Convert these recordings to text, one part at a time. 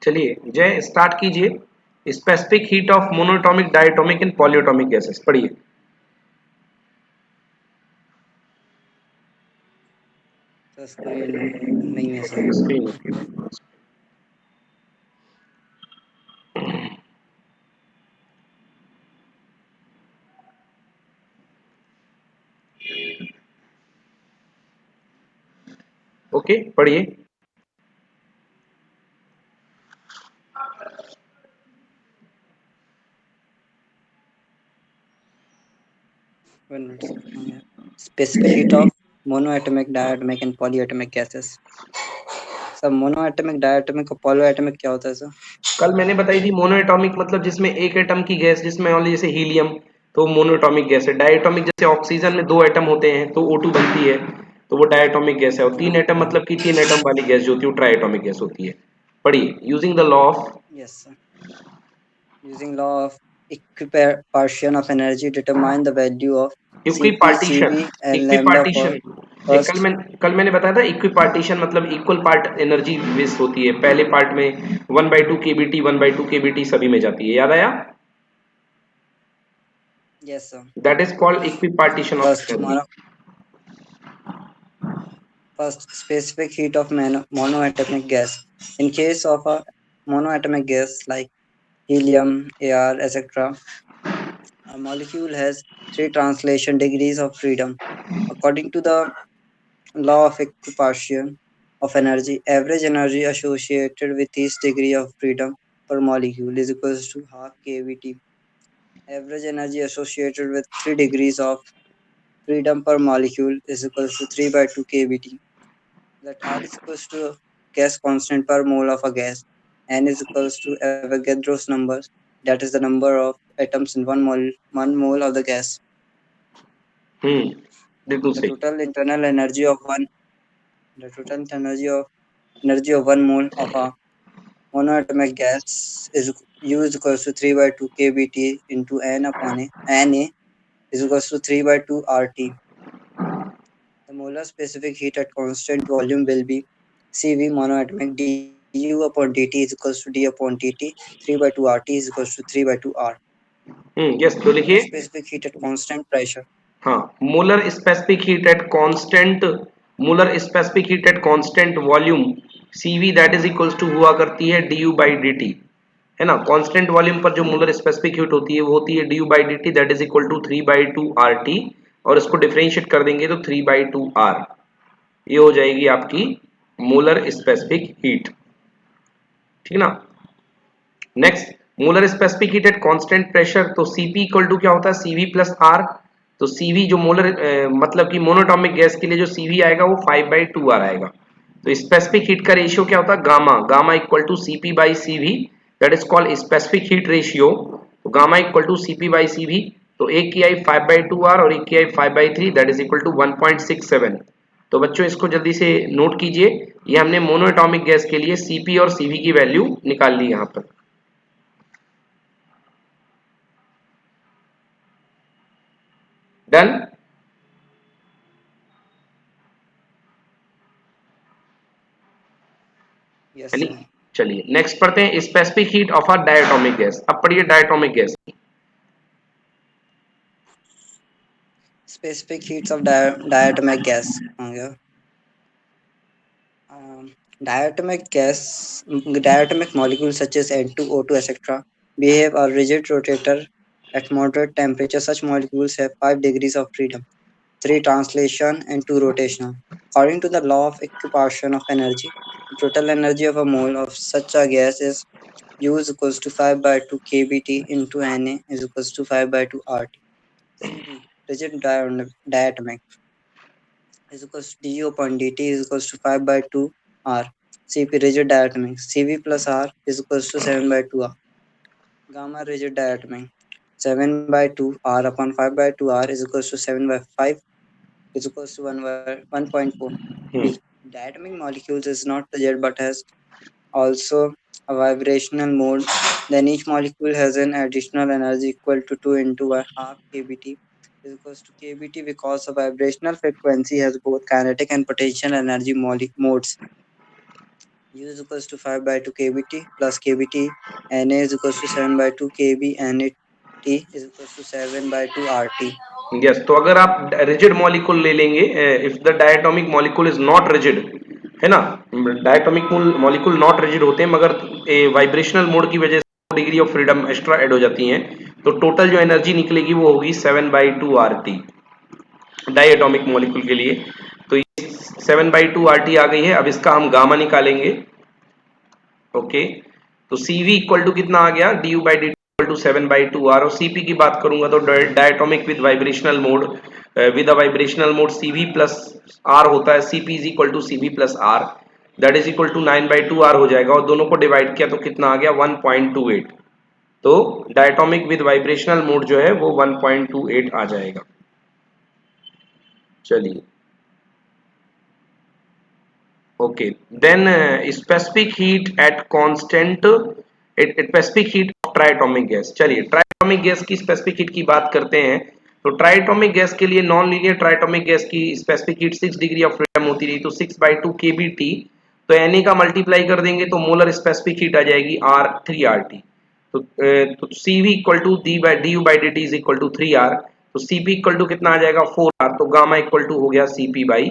चलिए जय स्टार्ट कीजिए। Specific heat of monoatomic diatomic and polyatomic gases पढ़िए। तो स्क्रीन नहीं है सर। स्क्रीन ओके पढ़िए। Specific heat of monoatomic, diatomic and polyatomic gases. Sir monoatomic, diatomic और पॉलीएटमिक क्या होता है सर? कल मैंने बताई थी मोनोएटॉमिक मतलब जिसमें एक एटम की गैस, जिसमें ऑनली जैसे हीलियम, तो मोनोएटॉमिक गैस है। डायटोमिक जैसे ऑक्सीजन में 2 एटम होते हैं तो O2 बनती है, तो वो डायटोमिक गैस है। और 3 एटम मतलब कि 3 एटम वाली गैस जो होती है वो ट्राइएटॉमिक गैस होती है। पढ़िए। Using the law of Yes sir. Using law of equipartition of energy, determine the value of Cp, equipartition. Cv and lambda for equipartition first. कल मैंने बताया था इक्विपार्टीशन मतलब इक्वल पार्ट एनर्जी वेस्ट होती है। पहले पार्ट में 1/2 kBt 1/2 kBt सभी में जाती है, याद आया? Yes sir. That is called equipartition of First energy. specific heat of monoatomic gas. In case of a monoatomic gas like helium, air, etc., a molecule has 3 translation degrees of freedom. According to the law of equipartition of energy, average energy associated with each degree of freedom per molecule is equals to half kVt. Average energy associated with 3 degrees of freedom per molecule is equals to 3/2 kVt. Let R is equals to gas constant per mole of a gas. N is equals to Avogadro's number, that is the number of atoms in one mole of the gas. बिल्कुल The सही। total internal energy of one mole of a monoatomic gas is U is equals to 3/2 kBt into N upon A. Na is equals to 3/2 RT. The molar specific heat at constant volume will be Cv monoatomic du upon dt is equals to d upon dt. 3/2 RT is equals to 3/2 R. Yes तो Molar लिखिए। specific heat at constant pressure. हाँ, molar specific heat at constant, molar specific heat at constant volume Cv that is equals to हुआ करती है du by dt, है ना। Constant volume पर जो मोलर स्पेसिफिक हीट होती है वो होती है du by dt that is equal to 3/2 RT। और इसको डिफरेंशिएट कर देंगे तो 3/2 R, ये हो जाएगी आपकी मोलर स्पेसिफिक हीट, ठीक ना। Next, molar specific heat at constant pressure, तो Cp इक्वल टू क्या होता है Cv प्लस R। तो Cv जो मोलर मतलब कि मोनोटॉमिक गैस के लिए जो Cv आएगा वो 5/2R आएगा। तो स्पेसिफिक हीट का रेशियो क्या होता है gamma, gamma equal to Cp by Cv, that is called specific heat ratio. तो gamma equal to Cp by Cv, तो एक की आई 5/2R और एक की आई 5/3 दैट इज इक्वल टू 1.67। तो बच्चों इसको जल्दी से नोट कीजिए, ये हमने मोनोएटॉमिक गैस के लिए Cp और Cv की वैल्यू निकाल ली यहाँ पर। डन। Yes sir. चलिए नेक्स्ट पढ़ते हैं specific heat of a diatomic gas. अब पढ़िए diatomic gas. Specific heats of diatomic gas. Diatomic gas, diatomic molecules such as N2, O2, etc. behave a rigid rotator at moderate temperature. Such molecules have 5 degrees of freedom, 3 translation and 2 rotational. According to the law of equipartition of energy, the total energy of a mole of such a gas is U is equals to 5/2 kBt into Na is equals to 5/2 RT. Cv, rigid diatomic, is equals to du upon dt is equals to 5/2 R. Cp, rigid diatomic, Cv plus R is equals to 7/2 R. Gamma, rigid diatomic, 7/2 R upon 5/2 R is equals to 7/5 is equals to 1.4. Hmm Diatomic molecules is not rigid but has also a vibrational mode. Then each molecule has an additional energy equal to 2 into half kBt is equals to kBt because the vibrational frequency has both kinetic and potential energy modes. U is equals to 5 by 2 kBt plus kBt. Na is equals to 7 by 2 kb. Nat is equals to 7 by 2 RT. Yes, तो अगर आप rigid molecule ले लेंगे, if the diatomic molecule is not rigid, है ना, diatomic molecule not rigid होते हैं मगर वाइब्रेशनल मोड की वजह से degree of freedom extra add हो जाती हैं, तो टोटल जो एनर्जी निकलेगी वो होगी 7/2 RT डायटोमिक मॉलिक्यूल के लिए। तो ये 7/2 RT आ गई है। अब इसका हम गामा निकालेंगे। ओके, तो CV इक्वल टू कितना आ गया, du/dt इक्वल टू 7/2 R। और CP की बात करूंगा तो diatomic with vibrational mode, with a vibrational mode CV plus R होता है। CP is equal to CV plus R, that is equal to 9/2R हो जाएगा, और दोनों को डिवाइड किया तो कितना आ गया 1.28। तो डायटोमिक विद वाइब्रेशनल मोड जो है वो 1.28 आ जाएगा। चलिए, okay, then specific heat at constant specific heat of triatomic gas। चलिए, ट्राइटोमिक गैस की स्पेसिफिक हीट की बात करते हैं। तो ट्राइटोमिक गैस के लिए, नॉन लीनियर ट्राइटोमिक गैस की specific heat 6 degree of freedom होती रही, तो 6/2 kBt। तो Na का मल्टीप्लाई कर देंगे तो मोलर स्पेसिफिक हीट आ जाएगी R3RT। तो CV equal to du/dt is equal to 3R। तो CP इक्वल टू कितना आ जाएगा 4R। तो गामा इक्वल टू हो गया CP/।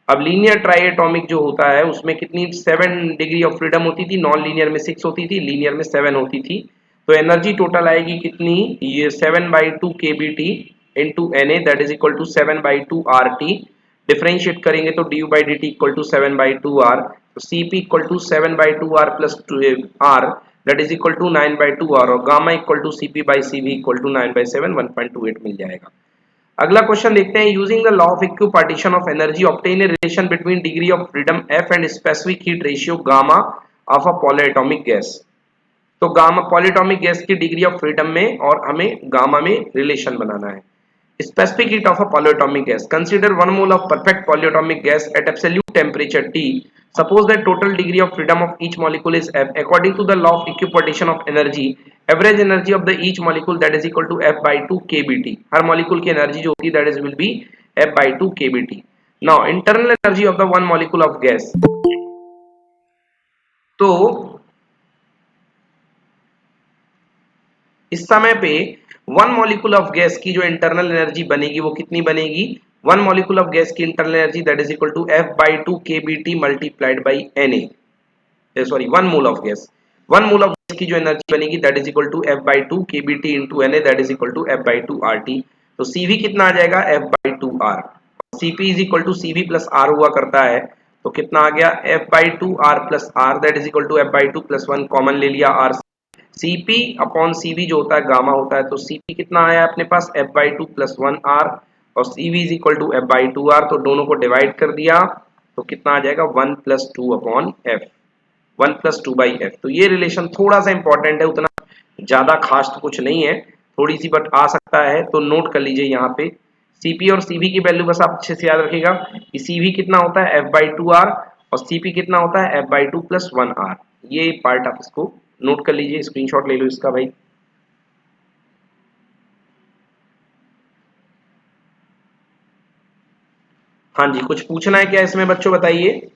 अब लीनियर ट्राइएटॉमिक जो होता है उसमें कितनी 7 डिग्री ऑफ फ्रीडम होती थी, नॉन लीनियर में 6 होती थी, लीनियर में 7 होती थी। तो एनर्जी टोटल आएगी कितनी, ये 7/2 kBt into Na, that is equal to 7/2 RT। Differentiate करेंगे तो du/dt इक्वल टू 7/2 R। तो CP equal to 7/2 R plus R, that is equal to 9/2 R। और gamma equal to CP/CV equal to 9/7, 1.28 मिल जाएगा। अगला क्वेश्चन देखते हैं। Using the law of equipartition of energy obtain a relation between degree of freedom F and specific heat ratio gamma of a polyatomic gas. तो gamma polyatomic gas की degree of freedom में और हमें gamma में relation बनाना है। Specific heat of a polyatomic gas. Consider 1 mole of perfect polyatomic gas at absolute temperature T. Suppose that total degree of freedom of each molecule is F. According to the law of equipartition of energy, average energy of the each molecule that is equal to F/2 kBt. Her molecule की energy जो होती है that is will be F/2 kBt. Now internal energy of the one molecule of gas. तो इस समय पे one molecule of gas की जो इंटरनल एनर्जी बनेगी वो कितनी बनेगी, वन मॉलिक्यूल ऑफ गैस की internal energy that is equal to F/2 kBt multiplied by Na। Sorry, one mole of gas, one mole of gas की जो एनर्जी बनेगी that is equal to F/2 kBt into Na, that is equal to F/2 RT। तो CV कितना आ जाएगा F/2 R। CP is equal to CV plus R हुआ करता है, तो कितना आ गया F/2 R plus R, that is equal to F/2 plus 1 common ले लिया R। Cp अपॉन CV जो होता है गामा होता है, तो Cp कितना आया अपने पास F/2 प्लस 1R, और CV is equal to F/2R। तो दोनों को डिवाइड कर दिया तो कितना आ जाएगा 1 plus 2 upon F, 1 plus 2/F। तो ये रिलेशन थोड़ा सा इंपॉर्टेंट है, उतना ज्यादा खास तो कुछ नहीं है, थोड़ी सी बट आ सकता है, तो नोट कर लीजिए यहाँ पे। Cp और CV की वैल्यू बस आप अच्छे से याद रखिएगा कि CV कितना होता है F/2R और Cp कितना होता है F/2 प्लस 1R। ये पार्ट आप इसको नोट कर लीजिए, स्क्रीनशॉट ले लो इसका भाई। हाँ जी, कुछ पूछना है क्या इसमें बच्चों, बताइए।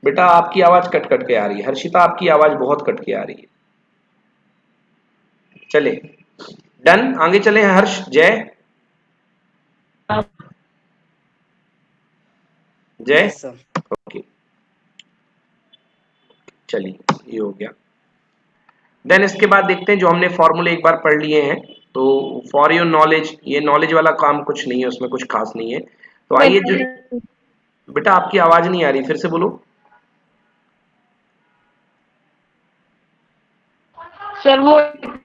बेटा आपकी आवाज कट कट के आ रही है, हर्षिता आपकी आवाज बहुत कट के आ रही है। चले डन, आगे चले हर्ष, जय जय। Yes sir. ओके, चलिए ये हो गया। देन इसके बाद देखते हैं जो हमने फॉर्मूले एक बार पढ़ लिए हैं, तो फॉर योर नॉलेज, ये नॉलेज वाला काम कुछ नहीं है, उसमें कुछ खास नहीं है। तो आइए जो, बेटा आपकी आवाज नहीं आ रही, फिर से बोलो। सर वो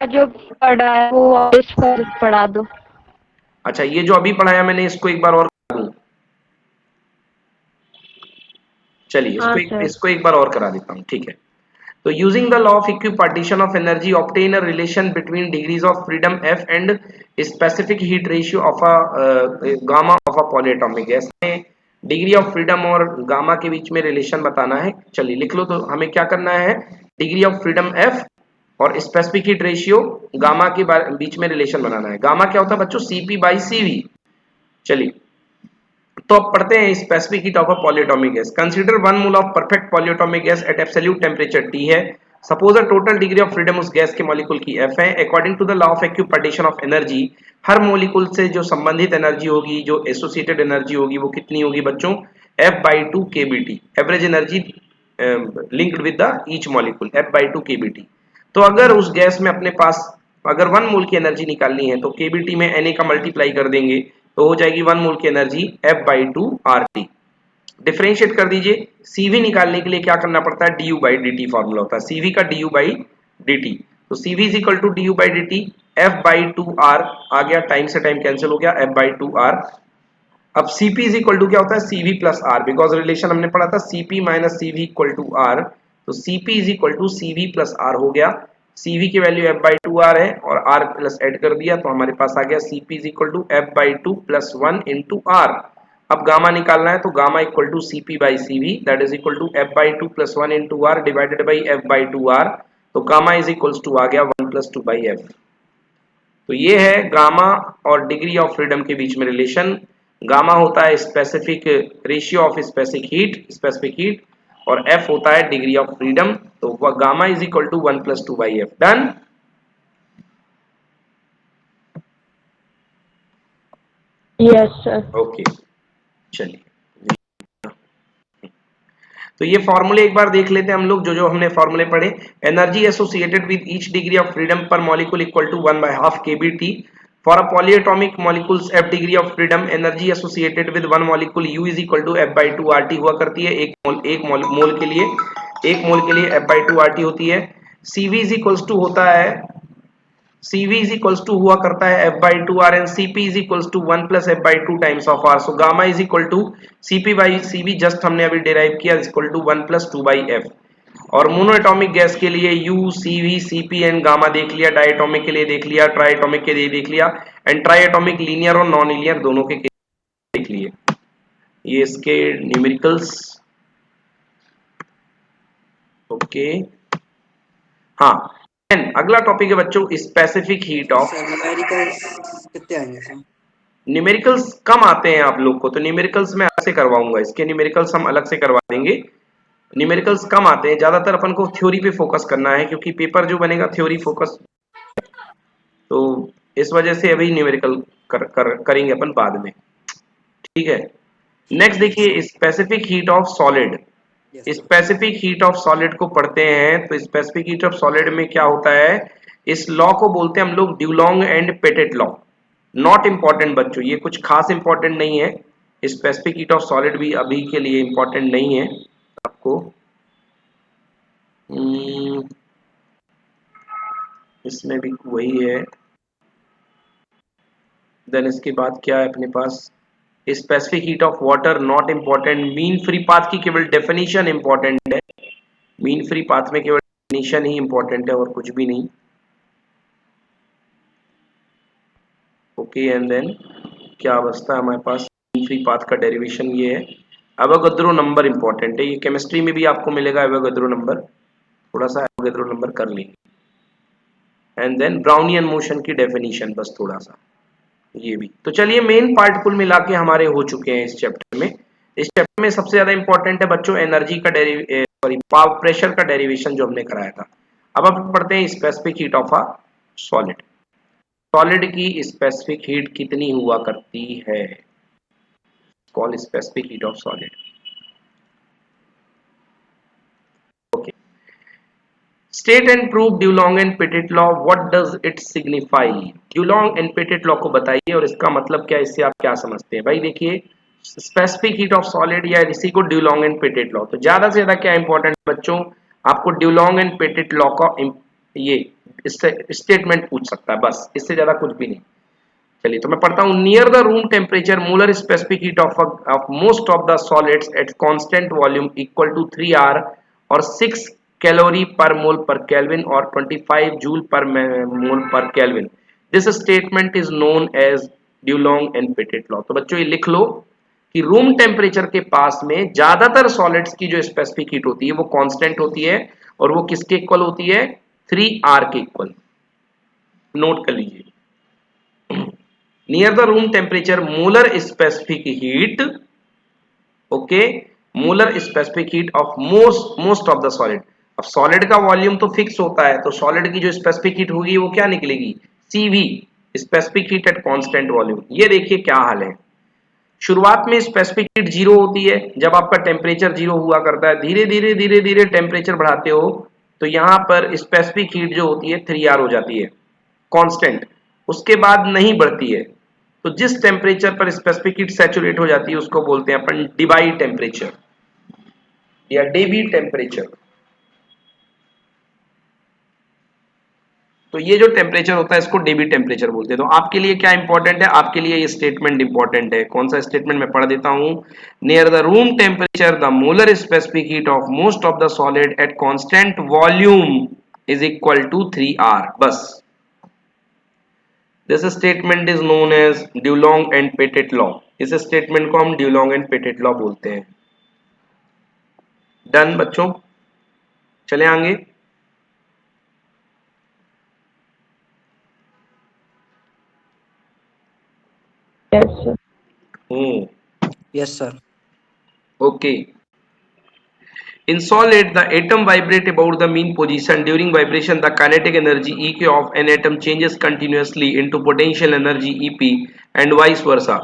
जो पढ़ा है वो इस पर पढ़ा दो। अच्छा, ये जो अभी पढ़ाया मैंने इसको एक बार और करा दूं, चलिए हाँ सर। इसको एक बार और करा देता हूँ, ठीक है। तो using the law of equipartition of energy obtain a relation between degrees of freedom F and specific heat ratio of a gamma of a polyatomic gas में डिग्री ऑफ फ्रीडम और गामा के बीच में रिलेशन बताना है। चलिए लिख लो, तो हमें क्या करना है, डिग्री ऑफ फ्रीडम F और स्पेसिफिक हीट रेशियो गामा के बीच में रिलेशन बनाना है। गामा क्या होता है बच्चों? Cp/Cv। चलिए तो अब पढ़ते हैं specific heat of a polyatomic gas. Consider 1 mole of perfect polyatomic gas at absolute temperature T है। Suppose a total degree of freedom उस गैस के मॉलिक्यूल की F है। According to the law of equipartition of energy, हर molecule से जो संबंधित एनर्जी होगी, जो एसोसिएटेड एनर्जी होगी, वो कितनी होगी बच्चों? F/2 kBT। Average energy linked with the each molecule F/2 kBT। तो अगर उस गैस में अपने पास अगर 1 मोल की एनर्जी निकालनी है तो kBT में Na का मल्टीप्लाई कर देंगे तो हो जाएगी 1 मोल की एनर्जी F/2 RT। डिफरेंशिएट कर दीजिए। Cv निकालने के लिए क्या करना पड़ता है? du/dt फॉर्मूला होता है Cv का du/dt। तो Cv is equal to du/dt F/2R आ गया, टाइम से टाइम कैंसिल हो गया, F/2R। अब Cp इज इक्वल टू क्या होता है? Cv plus R, because relation हमने पढ़ा था Cp minus Cv equal to R। तो Cp is equal to Cv plus R हो गया। Cv की वैल्यू F/2R है और R प्लस ऐड कर दिया तो हमारे पास आ गया Cp is equal to F/2 plus 1 into R। अब गामा निकालना है तो gamma equal to Cp/Cv that is equal to F/2 plus 1 into R divided by F/2R। तो गामा इज इक्वल टू आ गया 1 प्लस 2 बाई F। तो ये है गामा और डिग्री ऑफ फ्रीडम के बीच में रिलेशन। गामा होता है specific ratio of specific heat और F होता है डिग्री ऑफ फ्रीडम। तो वह gamma is equal to 1 plus 2 by F। Done. Yes, sir. Okay चलिए तो ये फॉर्मूले एक बार देख लेते हैं हम लोग, जो जो हमने फॉर्मूले पढ़े। Energy associated with each degree of freedom per molecule equal to 1/2 kBT। For a polyatomic molecules F degree of freedom, energy associated with one molecule U is equal to F/2 RT हुआ करती है। एक मोल के लिए F/2 RT होती है। Cv is equals to होता है Cv is equals to हुआ करता है F/2 R and Cp is equals to 1 plus F/2 times of R. So gamma is equal to Cp by Cv just हमने अभी derive किया is equal to 1 plus 2 by F। और monoatomic gas के लिए U, Cv, Cp and gamma देख लिया, diatomic के लिए देख लिया, ट्राइएटॉमिक के लिए देख लिया एंड ट्राइएटॉमिक लीनियर और नॉन लीनियर दोनों के देख लिए। ये इसके न्यूमेरिकल्स। ओके हाँ अगला टॉपिक है बच्चों specific heat of. Sir numericals कितने आएंगे सर? न्यूमेरिकल्स कम आते हैं आप लोग को, तो न्यूमेरिकल्स मैं अलग से करवाऊंगा, इसके न्यूमेरिकल्स हम अलग से करवा देंगे। न्यूमेरिकल्स कम आते हैं, ज्यादातर अपन को थ्योरी पे फोकस करना है क्योंकि पेपर जो बनेगा थ्योरी फोकस, तो इस वजह से अभी न्यूमेरिकल करेंगे अपन बाद में, ठीक है। नेक्स्ट देखिए specific heat of solid. Yes sir. Specific heat of solid को पढ़ते हैं तो स्पेसिफिक हीट ऑफ सॉलिड में क्या होता है? इस लॉ को बोलते हैं हम लोग ड्यूलोंग and Petit law. Not important बच्चों, ये कुछ खास इंपॉर्टेंट नहीं है। स्पेसिफिक हीट ऑफ सॉलिड भी अभी के लिए इंपॉर्टेंट नहीं है आपको। इसमें भी वही है। देन इसके बाद क्या है अपने पास? Specific heat of water not important. Mean free path की केवल डेफिनेशन इंपॉर्टेंट है। मीन फ्री पाथ में केवल डेफिनेशन ही इंपॉर्टेंट है और कुछ भी नहीं। ओके एंड देन क्या बचता है हमारे पास? मीन फ्री पाथ का डेरिवेशन ये है। एवोगाद्रो नंबर इंपॉर्टेंट है, ये केमिस्ट्री में भी आपको मिलेगा एवोगाद्रो नंबर, थोड़ा सा एवोगाद्रो नंबर कर लेंगे। एंड देन ब्राउनियन मोशन की डेफिनेशन बस थोड़ा सा ये भी। तो चलिए मेन पार्ट कुल मिला के हमारे हो चुके हैं इस चैप्टर में। इस चैप्टर में सबसे ज्यादा इंपॉर्टेंट है बच्चों एनर्जी का प्रेशर का डेरिवेशन जो हमने कराया था। अब अपन पढ़ते हैं specific heat of a solid. Solid की स्पेसिफिक हीट कितनी हुआ करती है? Call specific heat of solid. Okay state and prove Dulong and Petit law. What does it signify? Dulong and Petit law को बताइए और इसका मतलब क्या, इससे आप क्या समझते हैं? भाई देखिए स्पेसिफिक हीट ऑफ सॉलिड या इसी को ड्यूलोंग एंड पेटिट लॉ, तो ज्यादा से ज्यादा क्या इंपॉर्टेंट बच्चों आपको ड्यूलोंग एंड पेटिट लॉ का ये स्टेटमेंट पूछ सकता है, बस इससे ज्यादा कुछ भी नहीं। चलिए तो मैं पढ़ता हूं। Near the room temperature molar specific heat of most of the solids at constant volume equal to 3R और 6 कैलोरी पर मोल पर केल्विन और 25 joule per mole per kelvin. This statement is known as Dulong and Petit law. तो बच्चों ये लिख लो कि room temperature के पास में ज्यादातर सॉलिड्स की जो स्पेसिफिक हीट होती है वो कांस्टेंट होती है और वो किसके इक्वल होती है? 3R के इक्वल। नोट कर लीजिए। Near the room temperature molar specific heat, okay, molar specific heat of most of the solid. अब सॉलिड का वॉल्यूम तो फिक्स होता है, तो सॉलिड की जो स्पेसिफिक हीट होगी वो क्या निकलेगी, CV, specific heat at constant volume. ये देखिए क्या हाल है, शुरुआत में स्पेसिफिक हीट जीरो होती है जब आपका टेम्परेचर जीरो हुआ करता है, धीरे धीरे धीरे धीरे टेम्परेचर बढ़ाते हो तो यहाँ पर स्पेसिफिक हीट जो होती है 3R हो जाती है कांस्टेंट, उसके बाद नहीं बढ़ती है। तो जिस टेम्परेचर पर स्पेसिफिक हीट सैचुरेट हो जाती है उसको बोलते हैं अपन डिबाई टेम्परेचर या डेबी टेम्परेचर। तो ये जो टेम्परेचर होता है इसको डेबी टेम्परेचर बोलते हैं। तो आपके लिए क्या इंपॉर्टेंट है, आपके लिए ये स्टेटमेंट इंपॉर्टेंट है। कौन सा स्टेटमेंट मैं पढ़ देता हूं, near the room temperature the molar specific heat of most of the solid at constant volume is equal to 3R। बस this statement is known as Dulong and Petit law. इस statement को हम ड्यूलोंग and Petit law बोलते हैं। Done बच्चों, चले आगे। Yes, sir. Yes, sir. Okay. In solid, the atom vibrate about the mean position. During vibration, the kinetic energy EK of an atom changes continuously into potential energy EP and vice versa.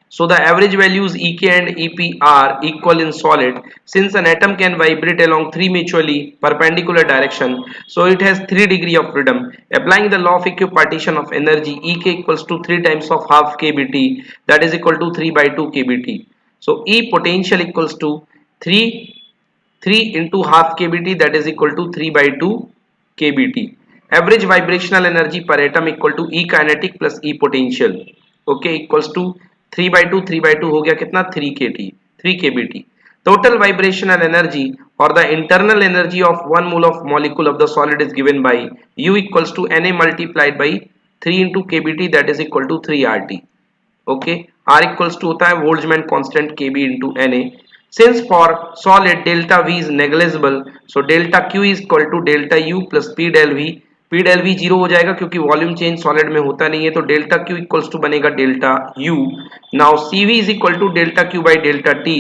So the average values EK and EP are equal in solid. Since an atom can vibrate along three mutually perpendicular direction, so it has 3 degree of freedom. Applying the law of equipartition of energy, EK equals to 3 times of half kBT, that is equal to 3 by 2 kBT. So E potential equals to 3 into half kBT, that is equal to 3 by 2 kBT. Average vibrational energy per atom equal to E kinetic plus E potential, okay, equals to 3 by 2, 3 by 2 हो गया कितना 3 kBT. Total vibrational energy or the internal energy of 1 mole of molecule of the solid is given by U equals to Na multiplied by 3 into kBT, that is equal to 3 RT. Okay, R equals to होता है Boltzmann constant Kb into Na। Since for solid delta V is negligible, so delta Q is equal to delta U plus P del V। P del V zero हो जाएगा क्योंकि volume change solid में होता नहीं है, तो delta Q equals to बनेगा delta U। Now CV is equal to delta Q by delta T,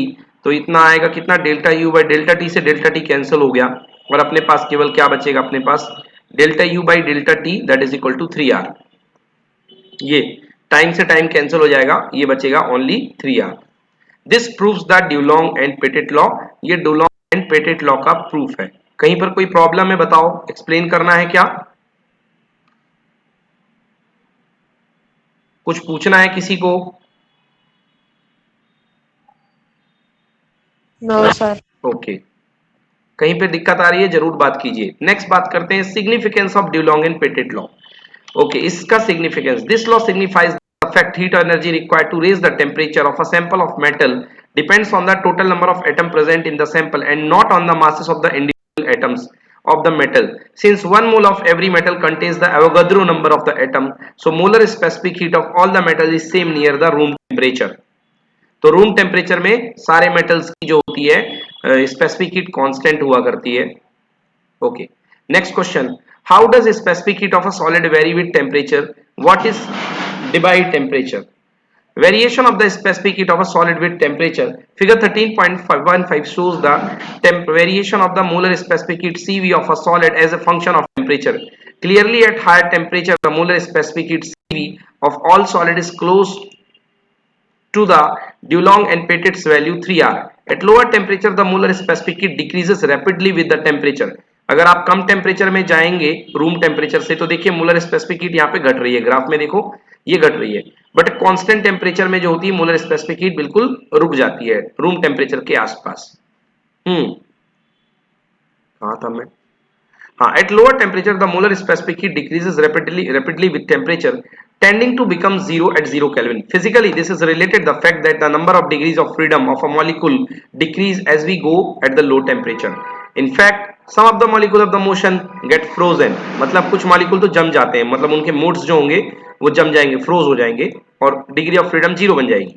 तो इतना आएगा कितना delta U by delta T, से डेल्टा T कैंसिल हो गया और अपने पास केवल क्या बचेगा, अपने पास delta U by delta T, that is equal to 3R। ये टाइम से टाइम कैंसिल हो जाएगा, ये बचेगा only 3R। This proves the Dulong and Petit law. ये ड्यूलोंग एंड पेटेट लॉ का प्रूफ है। कहीं पर कोई प्रॉब्लम है बताओ, एक्सप्लेन करना है क्या, कुछ पूछना है किसी को? No, sir. ओके, कहीं पे दिक्कत आ रही है जरूर बात कीजिए। नेक्स्ट बात करते हैं significance of Dulong and Petit law. Okay, इसका significance, this law signifies the fact heat energy required to raise the temperature of a sample of metal depends on the total number of atom present in the sample and not on the masses of the individual atoms of the metal. Since 1 mole of every metal contains the Avogadro number of the atom, so molar specific heat of all the metals is same near the room temperature. तो room temperature में सारे metals की जो होती है specific heat constant हुआ करती है। Okay, next question, how does specific heat of a solid vary with temperature, what is Debye temperature? Variation of the specific heat of a solid with temperature. Figure 13.15 shows the variation of the molar specific heat CV of a solid as a function of temperature. Clearly, at higher temperature, the molar specific heat CV of all solid is close to the Dulong and Petit's value 3R. At lower temperature, the molar specific heat decreases rapidly with the temperature. अगर आप कम temperature में जाएंगे room temperature से तो देखिए molar specific heat यहाँ पे घट रही है, ग्राफ में देखो ये घट रही है, बट कांस्टेंट टेम्परेचर में जो होती है मोलर स्पेसिफिक हीट बिल्कुल रुक जाती है रूम टेम्परेचर के आसपास। कहा था मैं, हाँ, at lower temperature the molar specific heat decreases rapidly with temperature tending to become zero at 0 Kelvin. Physically, this is related the fact that the number of degrees of freedom of a molecule decrease as we go at the low temperature. In fact, some of the molecule of the motion get frozen. मतलब कुछ molecule तो जम जाते हैं, मतलब उनके modes जो होंगे वो जम जाएंगे, फ्रोज हो जाएंगे और डिग्री ऑफ फ्रीडम जीरो बन जाएगी।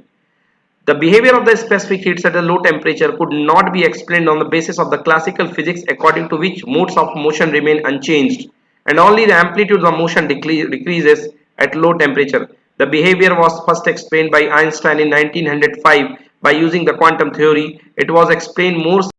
The behavior of the specific heats at a low temperature could not be explained on the basis of the classical physics according to which modes of motion remain unchanged and only the amplitude of motion decreases at low temperature. The behavior was first explained by Einstein in 1905 by using the quantum theory. It was explained more